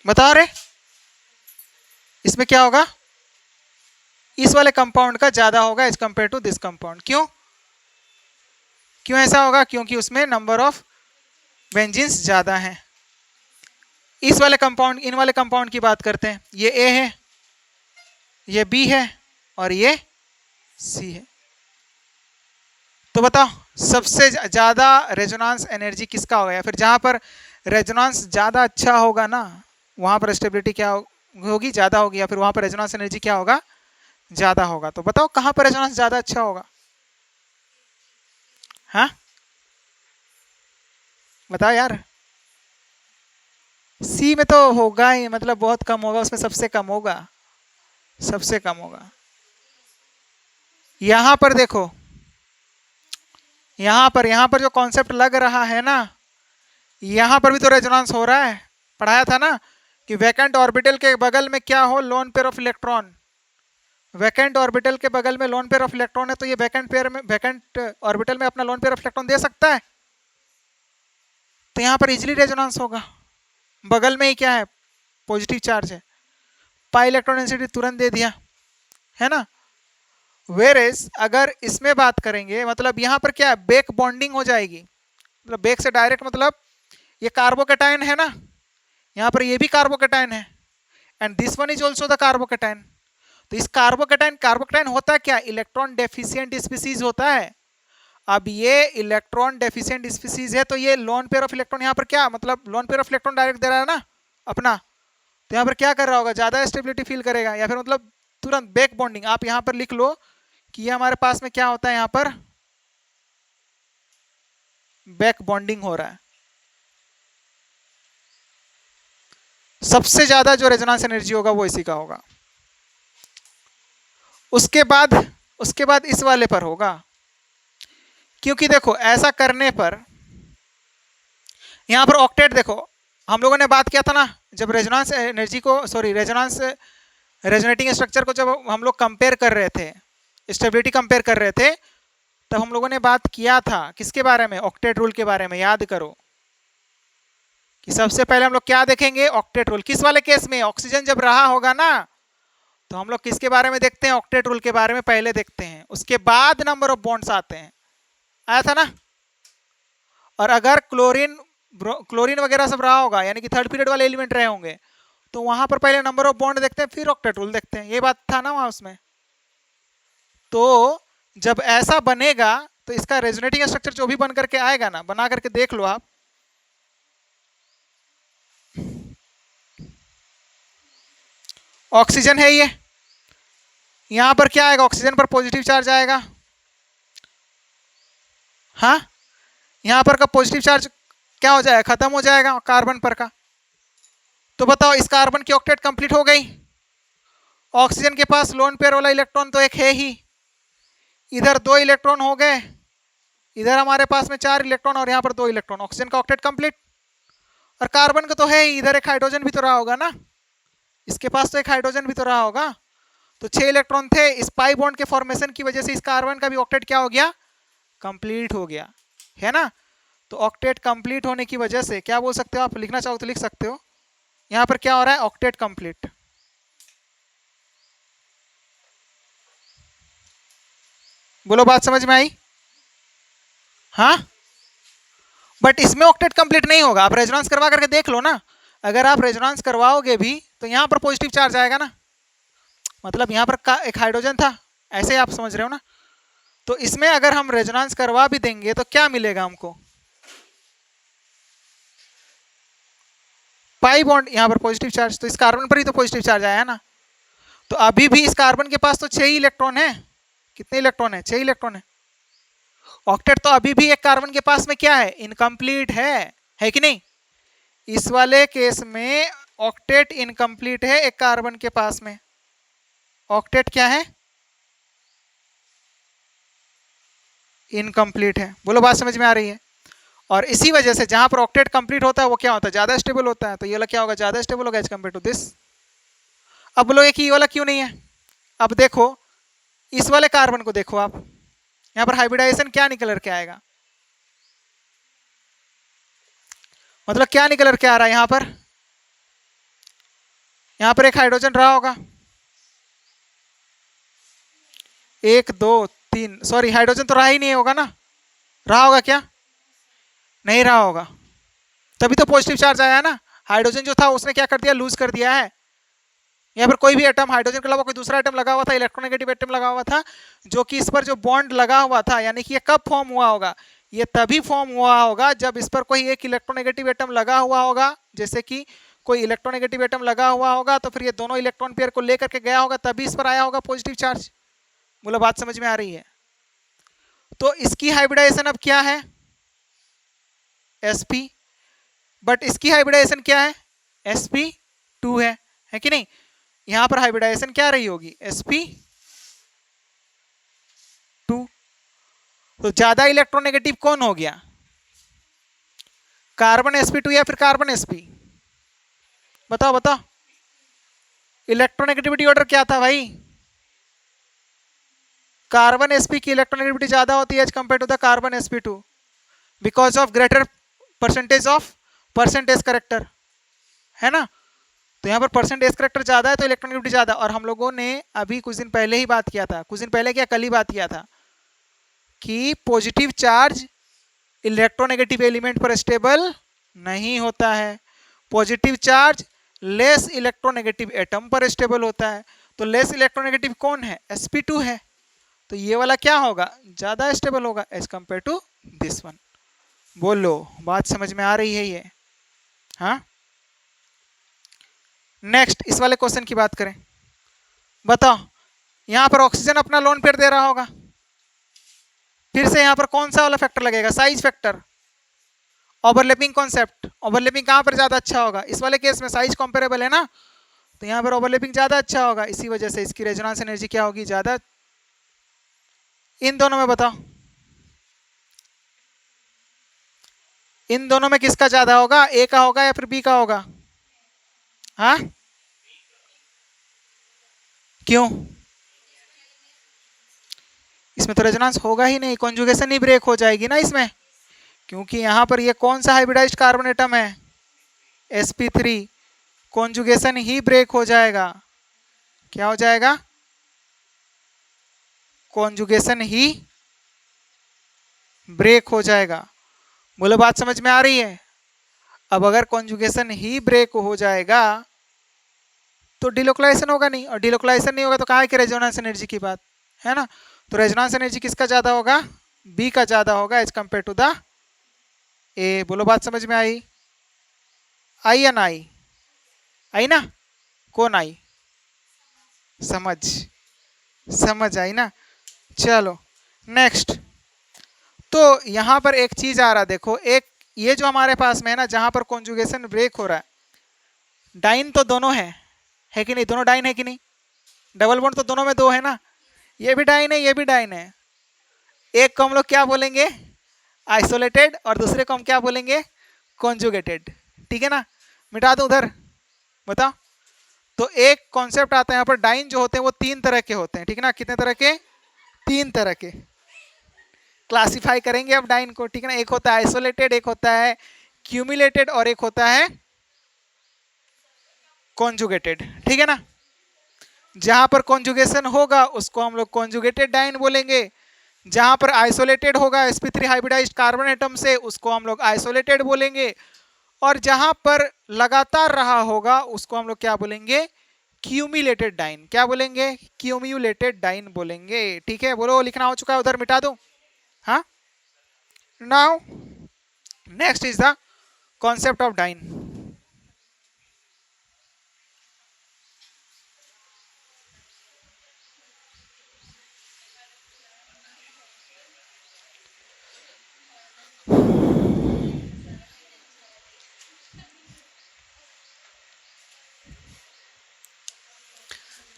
बता रहे इसमें क्या होगा, इस वाले कंपाउंड का ज्यादा होगा as compare to this compound. क्यों क्यों ऐसा होगा, क्योंकि उसमें नंबर ऑफ बेंजीन्स ज्यादा हैं। इस वाले कंपाउंड, इन वाले कंपाउंड की बात करते हैं, ये ए है, ये बी है और ये सी है, तो बताओ सबसे ज्यादा रेजोनेंस एनर्जी किसका होगा, या फिर जहां पर रेजोनेंस ज्यादा अच्छा होगा ना वहां पर स्टेबिलिटी क्या होगी, ज्यादा होगी, या फिर वहां पर रेजोनेंस एनर्जी क्या होगा, ज्यादा होगा। तो बताओ कहां पर रेजोनेंस ज्यादा अच्छा होगा, हाँ बताओ यार। सी में तो होगा ही, मतलब बहुत कम होगा, उसमें सबसे कम होगा, सबसे कम होगा। यहां पर देखो, यहां पर जो कॉन्सेप्ट लग रहा है ना, यहां पर भी तो रेजोनेंस हो रहा है। पढ़ाया था ना कि वैकेंट ऑर्बिटल के बगल में क्या हो, loan pair of electron. Vacant orbital के बगल में लोन पेयर ऑफ इलेक्ट्रॉन है, तो ये वैकेंट पेयर में, वैकेंट ऑर्बिटल में अपना लोन पेयर ऑफ इलेक्ट्रॉन दे सकता है। तो यहां पर इजिली रेजोनेंस होगा, बगल में ही क्या है, पॉजिटिव चार्ज है, पाई इलेक्ट्रॉन डेंसिटी तुरंत दे दिया, है ना। वेरेस अगर इसमें बात करेंगे, मतलब यहां पर क्या है, बेक बॉन्डिंग हो जाएगी, मतलब बेक से डायरेक्ट, मतलब ये कार्बोकेटायन है ना, यहाँ पर ये भी कार्बोकेटायन है, and this one is also the carbocation. तो इस कार्बोकेटायन, कार्बोकेटायन होता क्या, इलेक्ट्रॉन डेफिशिएंट स्पीसीज होता है। अब ये इलेक्ट्रॉन डेफिशिएंट स्पीसीज है, तो ये लोन पेयर ऑफ इलेक्ट्रॉन यहाँ पर क्या, मतलब lone pair of electron direct दे रहा है ना अपना, तो यहाँ पर क्या कर रहा होगा, ज्यादा स्टेबिलिटी फील करेगा, या फिर मतलब तुरंत बैक बॉन्डिंग। आप यहाँ पर लिख लो कि ये हमारे पास में क्या होता है, यहाँ पर बैक बॉन्डिंग हो रहा है। सबसे ज्यादा जो रेजोनेंस एनर्जी होगा वो इसी का होगा। उसके बाद इस वाले पर होगा, क्योंकि देखो ऐसा करने पर यहां पर ऑक्टेट, देखो हम लोगों ने बात किया था ना, जब रेजोनेंस एनर्जी को, सॉरी रेजोनेंस, रेजोनेटिंग स्ट्रक्चर को जब हम लोग कंपेयर कर रहे थे, स्टेबिलिटी कंपेयर कर रहे थे, तब हम लोगों ने बात किया था किसके बारे में, ऑक्टेट रूल के बारे में। याद करो कि सबसे पहले हम लोग क्या देखेंगे, ऑक्टेट रूल। किस वाले केस में, ऑक्सीजन जब रहा होगा ना, तो हम लोग किसके बारे में देखते हैं, ऑक्टेट रूल के बारे में पहले देखते हैं, उसके बाद नंबर ऑफ बॉन्ड्स आते हैं। आया था ना। और अगर क्लोरीन, क्लोरीन वगैरह सब रहा होगा, यानी कि थर्ड पीरियड वाले एलिमेंट रहे होंगे, तो वहां पर पहले नंबर ऑफ बॉन्ड देखते हैं, फिर ऑक्टेट रूल देखते हैं। ये बात था ना वहां उसमें। तो जब ऐसा बनेगा, तो इसका रेजोनेटिंग स्ट्रक्चर जो भी बन करके आएगा ना, बना करके देख लो आप। ऑक्सीजन है ये, यहां पर क्या आएगा, ऑक्सीजन पर पॉजिटिव चार्ज आएगा। हाँ, यहां पर का पॉजिटिव चार्ज क्या हो जाएगा, खत्म हो जाएगा कार्बन पर का। तो बताओ इस कार्बन की ऑक्टेट कंप्लीट हो गई। ऑक्सीजन के पास लोन पेयर वाला इलेक्ट्रॉन तो एक है ही, इधर 2 इलेक्ट्रॉन हो गए, इधर हमारे पास में 4 इलेक्ट्रॉन, और यहाँ पर 2 इलेक्ट्रॉन, ऑक्सीजन का ऑक्टेट कंप्लीट। और कार्बन का तो है ही, इधर एक हाइड्रोजन भी तो रहा होगा ना, इसके पास तो एक हाइड्रोजन भी तो रहा होगा। तो 6 इलेक्ट्रॉन थे, इस पाई बॉन्ड के फॉर्मेशन की वजह से इस कार्बन का भी ऑक्टेट क्या हो गया, कंप्लीट हो गया, है ना। तो ऑक्टेट कंप्लीट होने की वजह से क्या बोल सकते हो आप, लिखना चाहो तो लिख सकते हो, यहाँ पर क्या हो रहा है, ऑक्टेट कंप्लीट। बोलो बात समझ में आई। हाँ, बट इसमें ऑक्टेट कंप्लीट नहीं होगा, आप रेजोनेंस करवा करके देख लो ना। अगर आप रेजोनेंस करवाओगे भी तो यहाँ पर पॉजिटिव चार्ज आएगा ना, मतलब यहाँ पर एक हाइड्रोजन था, ऐसे ही आप समझ रहे हो ना। तो इसमें अगर हम रेजोनेंस करवा भी देंगे तो क्या मिलेगा हमको, पाई बॉन्ड, यहाँ पर पॉजिटिव चार्ज, तो इस कार्बन पर ही तो पॉजिटिव चार्ज आया ना। तो अभी भी इस कार्बन के पास तो 6 ही इलेक्ट्रॉन है। कितने इलेक्ट्रॉन है, 6 इलेक्ट्रॉन है। ऑक्टेट तो अभी भी एक कार्बन के पास में क्या है, इनकम्प्लीट है कि नहीं। इस वाले केस में ऑक्टेट इनकम्प्लीट है, एक कार्बन के पास में ऑक्टेट क्या है, इनकम्प्लीट है। बोलो बात समझ में आ रही है। और इसी वजह से जहां पर ऑक्टेट कंप्लीट होता है वो क्या होता है, ज्यादा स्टेबल होता है। तो ये वाला क्या होगा, ज्यादा स्टेबल होगा एज कम्पेयर टू दिस। अब बोलो ये वाला क्यों नहीं है। अब देखो इस वाले कार्बन को देखो आप, यहाँ पर हाइब्रिडाइजेशन क्या निकल करके आएगा, मतलब क्या निकल करके आ रहा है, यहाँ पर एक हाइड्रोजन रहा होगा, 1 2 3, सॉरी हाइड्रोजन तो रहा ही नहीं होगा ना, रहा होगा क्या, नहीं रहा होगा, तभी तो पॉजिटिव चार्ज आया ना। हाइड्रोजन जो था उसने क्या कर दिया, लूज कर दिया है। यहाँ पर कोई भी एटम, हाइड्रोजन के अलावा कोई दूसरा एटम लगा हुआ था, इलेक्ट्रोनेगेटिव एटम लगा हुआ था, जो कि इस पर जो बॉन्ड लगा हुआ था, यानी कि ये कब फॉर्म हुआ होगा, ये तभी फॉर्म हुआ होगा जब इस पर कोई एक इलेक्ट्रोनेगेटिव एटम लगा हुआ होगा। जैसे कि कोई इलेक्ट्रोनेगेटिव एटम लगा हुआ होगा, तो फिर ये दोनों इलेक्ट्रॉन पेयर को लेकर के गया होगा, तभी इस पर आया होगा पॉजिटिव चार्ज। बोलो बात समझ में आ रही है। तो इसकी हाइब्रिडाइजेशन अब क्या है, sp, बट इसकी हाइब्रिडाइजेशन क्या है, sp2 है कि नहीं। यहां पर हाइब्रिडाइजेशन क्या रही होगी, sp2। तो ज्यादा इलेक्ट्रोनेगेटिव कौन हो गया, कार्बन sp2 या फिर कार्बन sp, बताओ बताओ। इलेक्ट्रोनेगेटिविटी ऑर्डर क्या था भाई, कार्बन sp की इलेक्ट्रोनेगेटिविटी ज्यादा होती है as compare to the carbon sp2 because of greater percentage character, है ना। तो यहाँ पर परसेंटेज करेक्टर ज्यादा है तो इलेक्ट्रोनेगेटिविटी ज्यादा। और हम लोगों ने अभी कुछ दिन पहले ही बात किया था, कुछ दिन पहले क्या, कल ही बात किया था कि पॉजिटिव चार्ज इलेक्ट्रोनेगेटिव एलिमेंट पर स्टेबल नहीं होता है, positive charge less electronegative atom पर स्टेबल होता है। तो लेस इलेक्ट्रोनेगेटिव कौन है, sp2 है। तो ये वाला क्या होगा, ज्यादा स्टेबल होगा as compare to this one. बोलो बात समझ में आ रही है ये, हाँ। नेक्स्ट इस वाले क्वेश्चन की बात करें, बताओ यहां पर ऑक्सीजन अपना लोन पेयर दे रहा होगा, फिर से यहां पर कौन सा वाला फैक्टर लगेगा, size factor, overlapping concept. Overlapping कहां पर ज्यादा अच्छा होगा, इस वाले केस में साइज कंपेरेबल है ना, तो यहां पर ओवरलैपिंग ज्यादा अच्छा होगा, इसी वजह से इसकी रेजोनेंस एनर्जी क्या होगी, ज्यादा। इन दोनों में बताओ, इन दोनों में किसका ज्यादा होगा, ए का होगा या फिर बी का होगा, हाँ क्यों, इसमें तो रेजोनेंस होगा ही नहीं, कॉन्जुगेशन ही ब्रेक हो जाएगी ना इसमें, क्योंकि यहां पर ये कौन सा हाइब्रिडाइज्ड कार्बन एटम है, sp3, कॉन्जुगेशन ही ब्रेक हो जाएगा, क्या हो जाएगा, कॉन्जुगेशन ही ब्रेक हो जाएगा। बोलो बात समझ में आ रही है। अब अगर कॉन्जुगेशन ही ब्रेक हो जाएगा तो डिलोकलाइजेशन होगा नहीं, और डिलोकलाइजेशन नहीं होगा तो कहाँ की रेजोनेंस एनर्जी की बात, है ना। तो रेजोनेंस एनर्जी किसका ज्यादा होगा, बी का ज्यादा होगा as compare to the A. बोलो बात समझ में आई, आई या ना आई, आई ना, कौन आई, समझ, समझ आई ना। चलो नेक्स्ट, तो यहां पर एक चीज आ रहा देखो, एक ये जो हमारे पास में है ना, जहां पर कॉन्जुगेशन ब्रेक हो रहा है, डाइन तो दोनों है कि नहीं, दोनों डाइन है कि नहीं, डबल बॉन्ड तो दोनों में दो है ना, ये भी डाइन है ये भी डाइन है। एक को हम लोग क्या बोलेंगे, आइसोलेटेड, और दूसरे को हम क्या बोलेंगे, कॉन्जुगेटेड, ठीक है ना। मिटा दूं उधर, बताओ। तो एक कॉन्सेप्ट आता है यहाँ पर, डाइन जो होते हैं वो तीन तरह के होते हैं, ठीक है ना, कितने तरह के, तीन तरह के। क्लासिफाई करेंगे अब डाइन को, ठीक है ना। एक होता है आइसोलेटेड, एक होता है क्यूमुलेटेड, और एक होता है कॉन्जुगेटेड, ठीक है ना। जहां पर कॉन्जुगेशन होगा उसको हम लोग कॉन्जुगेटेड डाइन बोलेंगे, जहां पर आइसोलेटेड होगा sp3 हाइब्रिडाइज्ड कार्बन एटम से उसको हम लोग आइसोलेटेड बोलेंगे, और जहां पर लगातार रहा होगा उसको हम लोग क्या बोलेंगे, क्यूमुलेटेड डाइन, क्या बोलेंगे, क्यूमुलेटेड डाइन बोलेंगे, ठीक है। बोलो लिखना हो चुका है उधर, मिटा दो, हाँ। Now next is the concept of diene.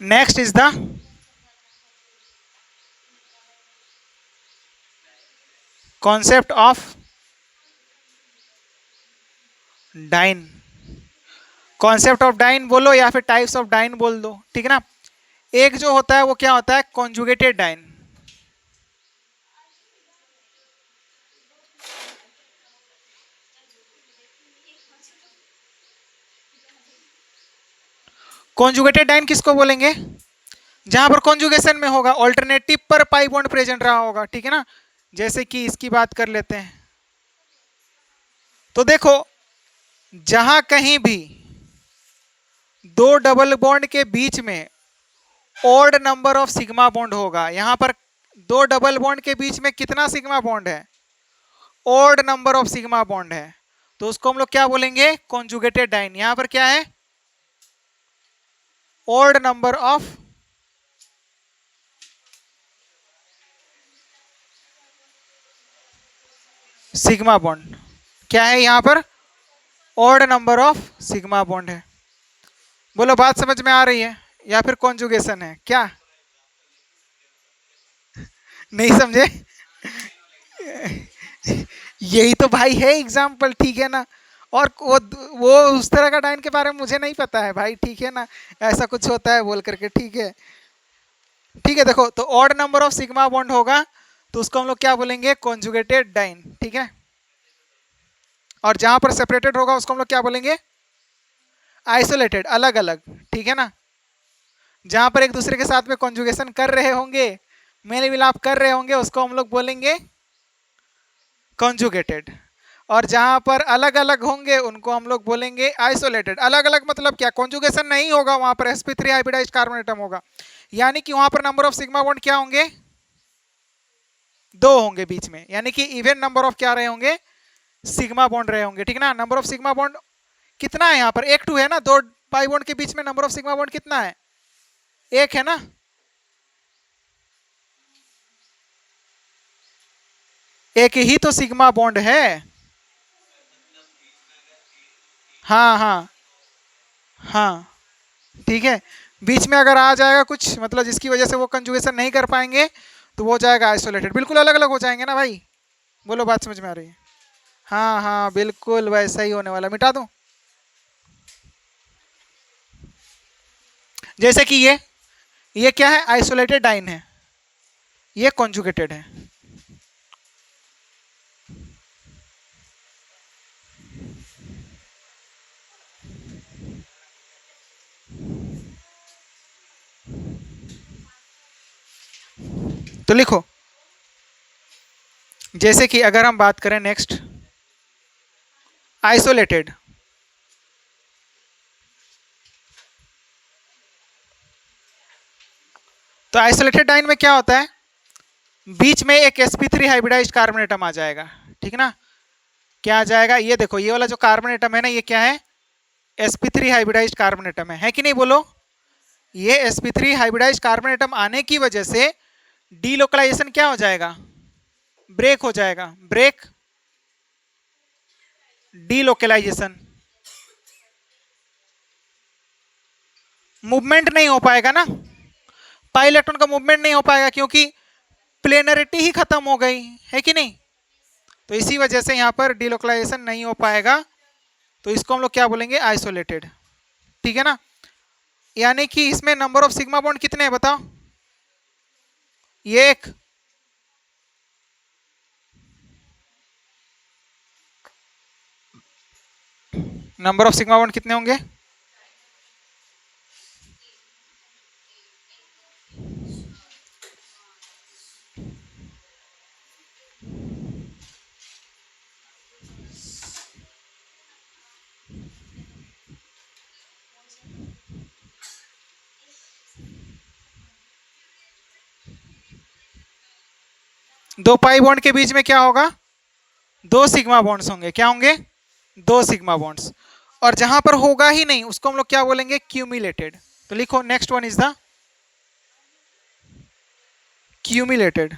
Next is the concept of diene. Concept of diene बोलो या फिर टाइप्स ऑफ डाइन बोल दो, ठीक है ना। एक जो होता है वो क्या होता है, कॉन्जुगेटेड डाइन। कॉन्जुगेटेड डाइन किसको बोलेंगे, जहां पर कॉन्जुगेशन में होगा, ऑल्टरनेटिव पर पाई बॉन्ड प्रेजेंट रहा होगा, ठीक है ना। जैसे कि इसकी बात कर लेते हैं, तो देखो जहां कहीं भी दो डबल बॉन्ड के बीच में odd number of sigma bond होगा, यहां पर दो डबल बॉन्ड के बीच में कितना सिग्मा बॉन्ड है, odd number of sigma bond है, तो उसको हम लोग क्या बोलेंगे, कॉन्जुगेटेड डाइन। यहां पर क्या है, odd number of sigma bond, क्या है यहां पर, odd number of sigma bond है। बोलो बात समझ में आ रही है या फिर कॉन्जुगेशन है क्या? नहीं समझे? यही तो भाई है एग्जाम्पल, ठीक है ना। और वो उस तरह का डाइन के बारे में मुझे नहीं पता है भाई, ठीक है ना। ऐसा कुछ होता है बोल करके, ठीक है। ठीक है, देखो तो odd number of sigma bond होगा तो उसको हम लोग क्या बोलेंगे? कॉन्जुगेटेड डाइन, ठीक है। और जहां पर सेपरेटेड होगा उसको हम लोग क्या बोलेंगे? आइसोलेटेड, अलग अलग, ठीक है ना। जहां पर एक दूसरे के साथ में कॉन्जुगेशन कर रहे होंगे, मेल मिलाप कर रहे होंगे, उसको हम लोग बोलेंगे कॉन्जुगेटेड। और जहां पर अलग अलग होंगे उनको हम लोग बोलेंगे आइसोलेटेड। अलग अलग मतलब क्या? कॉन्जुगेशन नहीं होगा वहां पर, sp3 हाइब्रिडाइज्ड कार्बन एटम होगा, यानी कि वहां पर नंबर ऑफ सिग्मा बॉन्ड क्या होंगे? दो होंगे बीच में, यानी कि इवन नंबर ऑफ क्या रहे होंगे? सिग्मा बॉन्ड रहे होंगे, ठीक ना। नंबर ऑफ सिग्मा बॉन्ड कितना है यहाँ पर? एक टू है ना, दो पाई बॉन्ड के बीच में नंबर ऑफ सिग्मा बॉन्ड कितना है? एक है ना। एक ही तो सिग्मा बॉन्ड है। हाँ हाँ हाँ, ठीक है। बीच में अगर आ जाएगा कुछ मतलब जिसकी वजह से वो कंजुगेशन नहीं कर पाएंगे तो वो हो जाएगा आइसोलेटेड। बिल्कुल अलग अलग हो जाएंगे ना भाई। बोलो बात समझ में आ रही है? हाँ हाँ बिल्कुल वैसा ही होने वाला। मिटा दूं? जैसे कि ये क्या है? आइसोलेटेड डाइन है, ये कॉन्जुगेटेड है। तो लिखो, जैसे कि अगर हम बात करें नेक्स्ट आइसोलेटेड, तो आइसोलेटेड डाइन में क्या होता है? बीच में एक sp3 हाइब्रिडाइज्ड कार्बन एटम आ जाएगा, ठीक ना। क्या आ जाएगा? ये देखो, ये वाला जो कार्बन एटम है ना, ये क्या है? sp3 हाइब्रिडाइज्ड कार्बन एटम है कि नहीं? बोलो। ये sp3 हाइब्रिडाइज्ड कार्बन एटम आने की वजह से डीलोकलाइजेशन क्या हो जाएगा? ब्रेक हो जाएगा। ब्रेक, डीलोकलाइजेशन, मूवमेंट नहीं हो पाएगा ना। पाई इलेक्ट्रॉन का मूवमेंट नहीं हो पाएगा क्योंकि प्लेनरिटी ही खत्म हो गई है कि नहीं। तो इसी वजह से यहाँ पर डीलोकलाइजेशन नहीं हो पाएगा, तो इसको हम लोग क्या बोलेंगे? आइसोलेटेड, ठीक है ना। यानी कि इसमें नंबर ऑफ सिग्मा बॉन्ड कितने हैं बताओ? ये एक, नंबर ऑफ सिग्मा बॉन्ड कितने होंगे? दो पाई बॉन्ड के बीच में क्या होगा? दो सिग्मा बॉन्ड्स होंगे। क्या होंगे? दो सिग्मा बॉन्ड्स। और जहां पर होगा ही नहीं उसको हम लोग क्या बोलेंगे? क्यूमुलेटेड। तो लिखो, next one is the cumulated.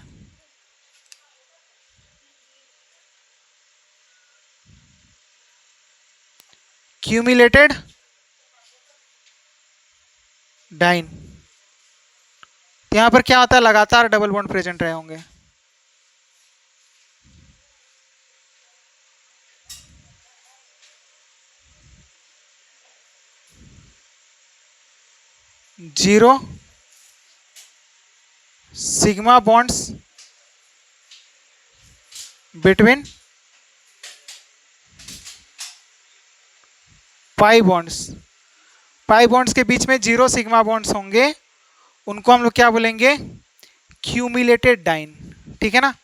Cumulated diene. तो यहां पर क्या होता है? लगातार डबल बॉन्ड प्रेजेंट रहे होंगे। Zero sigma bonds between pi bonds. Pi bonds के बीच में जीरो सिग्मा बॉन्ड्स होंगे, उनको हम लोग क्या बोलेंगे? क्यूमुलेटेड डाइन, ठीक है ना।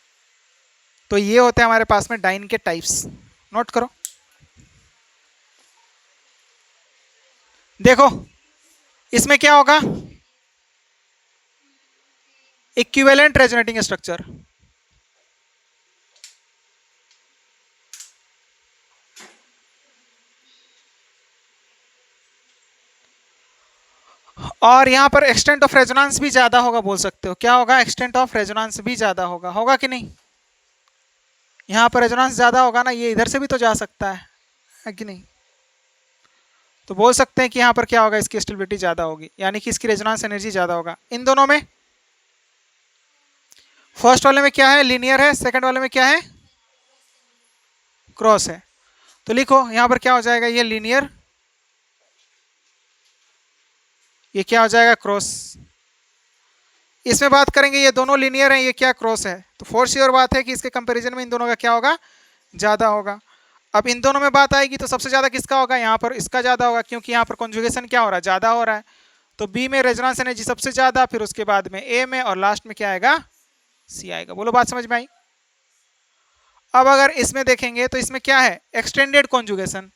तो ये होते हैं हमारे पास में डाइन के टाइप्स। नोट करो। देखो इसमें क्या होगा? Equivalent resonating structure. और यहां पर एक्सटेंट ऑफ रेजोनेंस भी ज्यादा होगा, बोल सकते हो। क्या होगा? एक्सटेंट ऑफ रेजोनेंस भी ज्यादा होगा। होगा कि नहीं? यहां पर रेजोनेंस ज्यादा होगा ना, ये इधर से भी तो जा सकता है कि नहीं? तो बोल सकते हैं कि यहाँ पर क्या होगा, इसकी स्टेबिलिटी ज़्यादा होगी, यानी कि इसकी रेजोनेंस एनर्जी ज़्यादा होगा। इन दोनों में फर्स्ट वाले में क्या है, लीनियर है, सेकंड वाले में क्या है, क्रॉस है। तो लिखो यहाँ पर क्या हो जाएगा, ये लीनियर, ये क्या हो जाएगा, क्रॉस। इसमें बात करेंगे ये दोनों लीनियर हैं, ये क्या क्रॉस है, तो फोर श्योर बात है कि इसके कंपैरिजन में इन दोनों का क्या होगा, ज़्यादा होगा। अब इन दोनों में बात आएगी तो सबसे ज़्यादा किसका होगा, यहाँ पर इसका ज़्यादा होगा, क्योंकि यहाँ पर कॉन्जुगेशन क्या हो रहा है, ज़्यादा हो रहा है। तो बी में रेजोनेंस एनर्जी सबसे ज़्यादा, फिर उसके बाद में ए में, और लास्ट में क्या आएगा, सी आएगा। बोलो बात समझ में आई। अब अगर इसमें देखेंगे तो इसमें क्या है, एक्सटेंडेड कॉन्जुगेशन।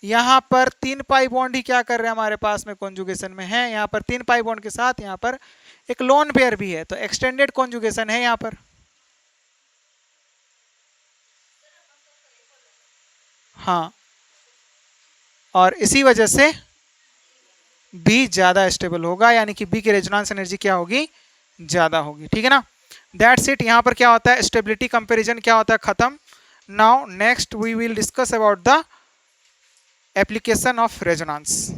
यहाँ पर 3 पाई बॉन्ड ही क्या कर रहे हैं, हमारे पास में कॉन्जुगेशन में है। यहाँ पर 3 पाई बॉन्ड के साथ यहाँ पर एक लोन पेयर भी है, तो एक्सटेंडेड कॉन्जुगेशन है यहाँ पर। हाँ, और इसी वजह से बी ज़्यादा स्टेबल होगा, यानी कि बी की रेजोनेंस एनर्जी क्या होगी, ज़्यादा होगी। ठीक है ना, दैट्स इट। यहाँ पर क्या होता है, स्टेबिलिटी कंपैरिजन क्या होता है, खत्म। Now next we will discuss about the application of resonance.